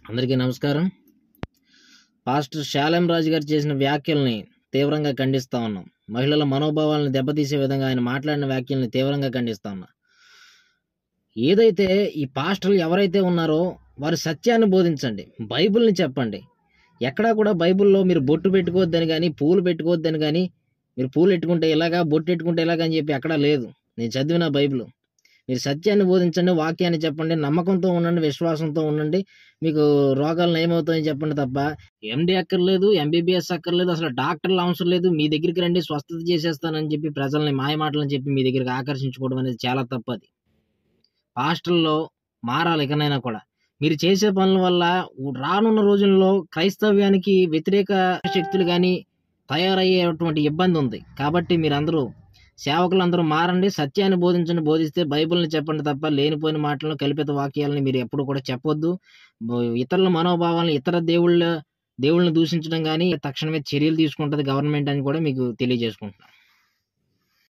అందరికీ నమస్కారం. పాస్టర్ శాలెం రాజు గారు చేసిన వ్యాఖ్యల్ని తీవ్రంగా ఖండిస్తా ఉన్నాం. మహిళల మనోభావాలను దెబ్బతీసే విధంగా ఆయన మాట్లాడిన వ్యాఖ్యల్ని తీవ్రంగా ఖండిస్తా ఉన్నా. ఏదైతే ఈ పాస్టర్లు ఎవరైతే ఉన్నారో వారు సత్యాన్ని బోధించండి, బైబిల్ని చెప్పండి. ఎక్కడా కూడా బైబిల్లో మీరు బొట్టు పెట్టుకోవద్దని కానీ, పూలు పెట్టుకోవద్దని కానీ, మీరు పూలు పెట్టుకుంటే ఇలాగా, బొట్టు పెట్టుకుంటే ఇలాగా అని చెప్పి ఎక్కడా లేదు. నేను చదివిన బైబిల్. మీరు సత్యాన్ని బోధించండి, వాక్యాన్ని చెప్పండి, నమ్మకంతో ఉండండి, విశ్వాసంతో ఉండండి, మీకు రోగాలు నయమవుతాయని చెప్పండి తప్ప ఎండి అక్కర్లేదు, ఎంబీబీఎస్ అక్కర్లేదు, అసలు డాక్టర్లు అవసరం లేదు, మీ దగ్గరికి రండి స్వస్థత చేసేస్తానని చెప్పి ప్రజల్ని మాయమాటలని చెప్పి మీ దగ్గరికి ఆకర్షించుకోవడం అనేది చాలా తప్పది. పాస్టర్లో మారాలి ఇకనైనా కూడా. మీరు చేసే పనుల వల్ల రానున్న రోజుల్లో క్రైస్తవ్యానికి వ్యతిరేక శక్తులు కానీ తయారయ్యేటువంటి ఇబ్బంది ఉంది. కాబట్టి మీరందరూ సేవకులందరూ మారండి, సత్యాన్ని బోధించండి, బోధిస్తే బైబిల్ని చెప్పండి తప్ప లేనిపోయిన మాటలను, కల్పిత వాక్యాలని మీరు ఎప్పుడు కూడా చెప్పొద్దు. ఇతరుల మనోభావాలను, ఇతర దేవుళ్ళని దూషించడం కానీ తక్షణమే చర్యలు తీసుకుంటుంది గవర్నమెంట్ అని కూడా మీకు తెలియజేసుకుంటున్నాను.